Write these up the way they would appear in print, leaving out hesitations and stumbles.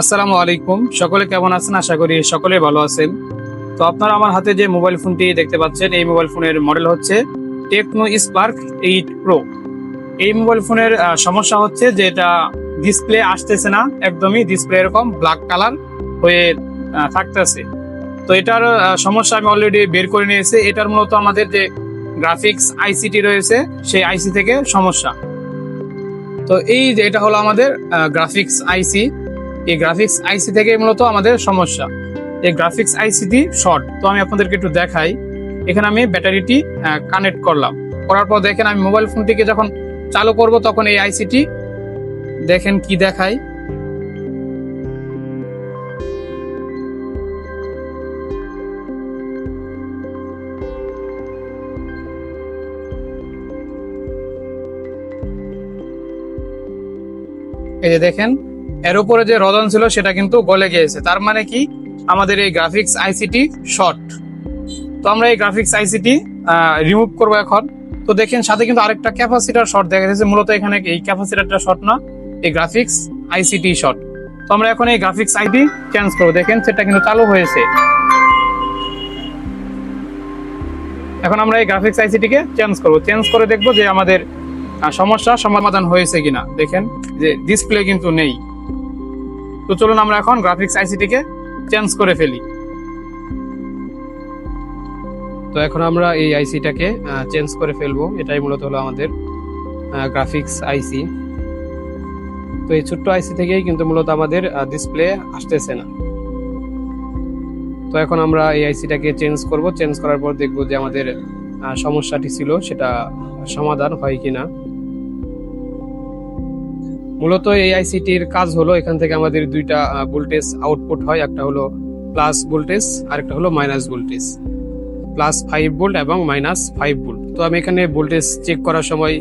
আসসালামু আলাইকুম, সকলে কেমন আছেন? আশা করি সকলে ভালো আছেন। তো আপনারা আমার হাতে যে মোবাইল ফোনটি দেখতে পাচ্ছেন, এই মোবাইল ফোনের মডেল হচ্ছে টেকনো স্পার্ক 8 প্রো। এই মোবাইল ফোনের সমস্যা হচ্ছে যে এটা ডিসপ্লে আসতেছে না, একদমই ডিসপ্লে এরকম ব্ল্যাক কালার হয়ে থাকতেছে। তো এটার সমস্যা আমি অলরেডি বের করে নিয়েছি। এটার মূলত আমাদের যে গ্রাফিক্স আইসিটি রয়েছে, সেই আইসি থেকে সমস্যা। তো এই যে এটা হলো আমাদের গ্রাফিক্স আইসি। এই গ্রাফিক্স আইসি থেকে মূলত আমাদের সমস্যা। এই গ্রাফিক্স আইসিটি শর্ট। তো আমি আপনাদেরকে একটু দেখাই। এখানে আমি ব্যাটারিটি কানেক্ট করলাম, করার পর দেখেন আমি মোবাইল ফোনটিকে যখন চালু করব তখন এই আইসিটি দেখেন কি দেখায়। এই যে দেখেন, এর উপরে যে রদন ছিল সেটা কিন্তু গলে গিয়েছে। তার মানে কি, আমাদের এই গ্রাফিক্স আইসিটি শর্ট। তো আমরা এই গ্রাফিক্স আইসিটি রিমুভ করবো এখন। তো দেখেন সাথে কিন্তু আরেকটা ক্যাপাসিটার শর্ট দেখা যাচ্ছে। মূলত এখানে এই ক্যাপাসিটারটা শর্ট না, এই গ্রাফিক্স আইসিটি শর্ট। তো আমরা এখন এই গ্রাফিক্স আইসিটি চেঞ্জ করবো। দেখেন সেটা কিন্তু চালু হয়েছে। এখন আমরা এই গ্রাফিক্স আইসিটিকে চেঞ্জ করবো। চেঞ্জ করে দেখবো যে আমাদের সমস্যা সমাধান হয়েছে কিনা। দেখেন যে ডিসপ্লে কিন্তু নেই। তো চলুন আমরা এখন গ্রাফিক্স আইসিটিকে চেঞ্জ করে ফেলি। তো এখন আমরা এই আইসিটাকে চেঞ্জ করে ফেলবো। এটাই মূলত হলো আমাদের গ্রাফিক্স আইসি। তো এই ছোট্ট আইসি থেকেই কিন্তু মূলত আমাদের ডিসপ্লে আসতেছে না। তো এখন আমরা এই আইসিটাকে চেঞ্জ করব। চেঞ্জ করার পর দেখব যে আমাদের সমস্যাটি ছিল সেটা সমাধান হয় কিনা। মূলত এই আইসিটির কাজ হলো, এখান থেকে আমাদের দুইটা ভোল্টেজ আউটপুট হয়। একটা হলো প্লাস ভোল্টেজ আর একটা হলো মাইনাস ভোল্টেজ। প্লাস 5 ভোল্ট এবং মাইনাস 5 ভোল্ট। তো আমি এখানে ভোল্টেজ চেক করার সময়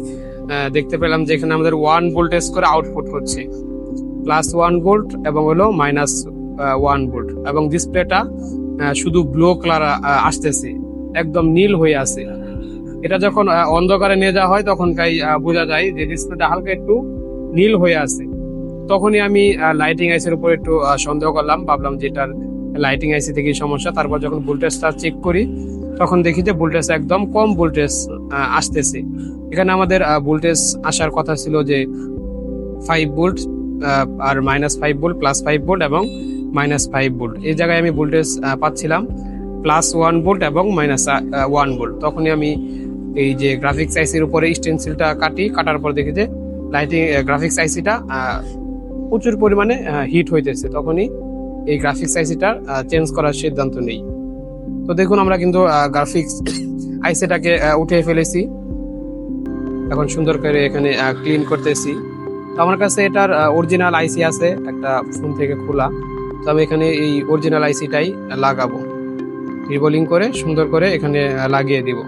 দেখতে পেলাম যে এখানে আমাদের 1 ভোল্টেজ করে আউটপুট হচ্ছে, প্লাস 1 ভোল্ট এবং হলো মাইনাস 1 ভোল্ট। এবং ডিসপ্লেটা শুধু ব্লু কালার আসতেছে, একদম নীল হয়ে আছে। এটা যখন অন্ধকারে নিয়ে যাওয়া হয় তখন বোঝা যায় যে ডিসপ্লেটা হালকা একটু নীল হয়ে আছে। তখনই আমি লাইটিং আইসির উপর একটু সন্দেহ করলাম, ভাবলাম যে এটার লাইটিং আইসি থেকেই সমস্যা। তারপর যখন ভোল্টেজটা চেক করি তখন দেখি যে ভোল্টেজ একদম কম ভোল্টেজ আসতেছে। এখানে আমাদের ভোল্টেজ আসার কথা ছিল যে 5 ভোল্ট আর মাইনাস 5 ভোল্ট, প্লাস 5 ভোল্ট এবং মাইনাস 5 ভোল্ট। এই জায়গায় আমি ভোল্টেজ পাচ্ছিলাম প্লাস 1 ভোল্ট এবং মাইনাস 1 ভোল্ট। তখনই আমি এই যে গ্রাফিক্স আইসির উপরে স্টেনসিলটা কাটার পর দেখি যে লাইটিং গ্রাফিক্স আইসিটা প্রচুর পরিমাণে হিট হইতেছে। তখনই এই গ্রাফিক্স আইসিটা চেঞ্জ করার সিদ্ধান্ত নেই। তো দেখুন আমরা কিন্তু গ্রাফিক্স আইসিটাকে উঠিয়ে ফেলেছি। এখন সুন্দর করে এখানে ক্লিন করতেছি। তো আমার কাছে এটার অরিজিনাল আইসি আছে একটা ফোন থেকে খোলা। তো আমি এখানে এই অরিজিনাল আইসিটাই লাগাবো, রিবোলিং করে সুন্দর করে এখানে লাগিয়ে দিব।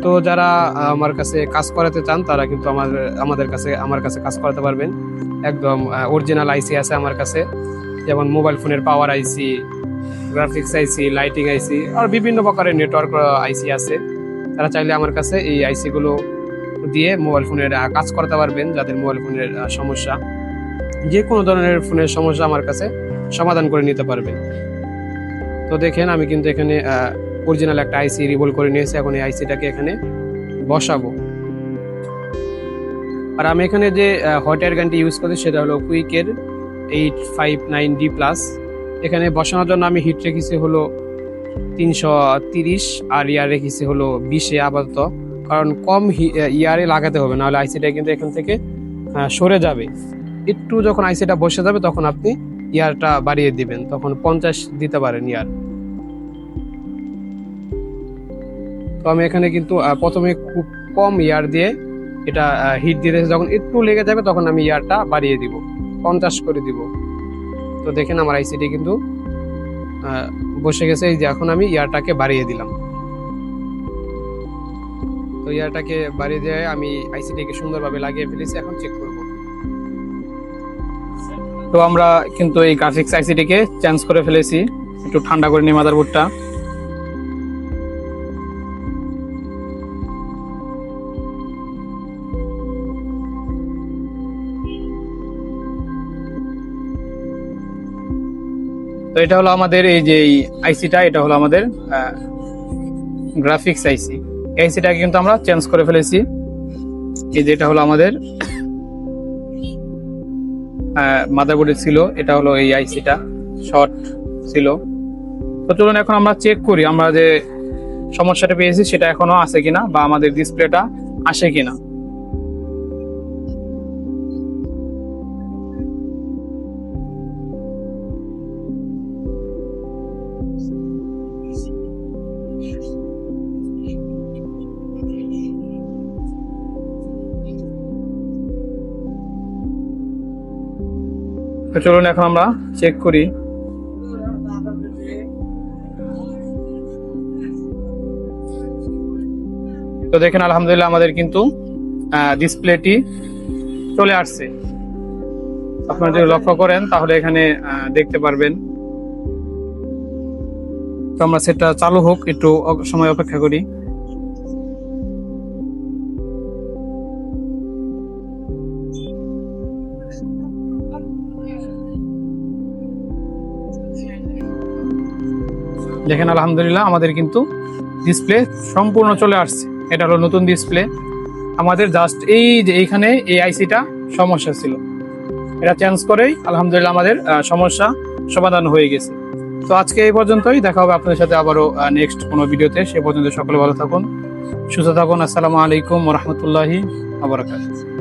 তো যারা আমার কাছে কাজ করাতে চান তারা কিন্তু আমার কাছে কাজ করাতে পারবেন। একদম অরিজিনাল আইসি আছে আমার কাছে, যেমন মোবাইল ফোনের পাওয়ার আইসি, গ্রাফিক্স আইসি, লাইটিং আইসি আর বিভিন্ন প্রকারের নেটওয়ার্ক আইসি আছে। তারা চাইলে আমার কাছে এই আইসি গুলো দিয়ে মোবাইল ফোনের কাজ করাতে পারবেন। যাদের মোবাইল ফোনের সমস্যা, যে কোনো ধরনের ফোনের সমস্যা আমার কাছে সমাধান করে নিতে পারবেন। তো দেখেন আমি কিন্তু এখানে অরিজিনাল একটা আইসি রিভল করে নিয়েছি। এখন এই আইসিটাকে এখানে বসাবো। আর আমি এখানে যে হট এয়ার গানটি ইউজ করছি সেটা হলো কুইকের 859D+। এখানে বসানোর জন্য আমি হিট রেখেছি হলো 330 আর ইয়ার রেখেছি হলো 20-এ আপাতত, কারণ কম ইয়ারে লাগাতে হবে, নাহলে আইসিটা কিন্তু এখান থেকে সরে যাবে। একটু যখন আইসিটা বসে যাবে তখন আপনি ইয়ারটা বাড়িয়ে দিবেন, তখন 50 দিতে পারেন ইয়ার। তো আমি এখানে কিন্তু প্রথমে খুব কম ইয়ার দিয়ে এটা হিট দিয়ে যখন একটু লেগে যাবে তখন আমি ইয়ারটা বাড়িয়ে দিব, 50 করে দিব। তো দেখেন আমার আইসিটি কিন্তু বসে গেছে। এই যে এখন আমি ইয়ারটাকে বাড়িয়ে দিলাম। তো ইয়ারটাকে বাড়িয়ে দিয়ে আমি আইসিটিকে সুন্দরভাবে লাগিয়ে ফেলেছি। এখন চেক করব। তো আমরা কিন্তু এই গ্রাফিক্স আইসিটিকে চেঞ্জ করে ফেলেছি। একটু ঠান্ডা করে নিই মাদারবোর্ডটা। তো এটা হলো আমাদের এই যে আইসিটা, এটা হলো আমাদের গ্রাফিক্স আইসি। আইসিটাকে কিন্তু আমরা চেঞ্জ করে ফেলেছি। এই যে এটা হলো আমাদের মাদারবোর্ডে ছিল, এটা হলো এই আইসিটা শর্ট ছিল। তো চলুন এখন আমরা চেক করি আমরা যে সমস্যাটা পেয়েছি সেটা এখনো আছে কিনা, বা আমাদের ডিসপ্লেটা আসে কিনা। তো চলুন এখন আমরা চেক করি। তো দেখেন আলহামদুলিল্লাহ আমাদের কিন্তু ডিসপ্লেটি চলে আসছে। আপনারা যদি লক্ষ্য করেন তাহলে এখানে দেখতে পারবেন। তো আমরা সেটা চালু হোক, একটু সময় অপেক্ষা করি। দেখেন আলহামদুলিল্লাহ আমাদের কিন্তু ডিসপ্লে সম্পূর্ণ চলে আসছে। এটা হলো নতুন ডিসপ্লে। আমাদের জাস্ট এই যে এইখানে এই আইসিটা সমস্যা ছিল, এটা চেঞ্জ করেই আলহামদুলিল্লাহ আমাদের সমস্যা সমাধান হয়ে গেছে। তো আজকে এই পর্যন্তই, দেখা হবে আপনাদের সাথে আবারও নেক্সট কোনো ভিডিওতে। সে পর্যন্ত সকলে ভালো থাকুন, সুস্থ থাকুন। আসসালামু আলাইকুম ওয়া রাহমাতুল্লাহি ওয়া বারাকাতুহু।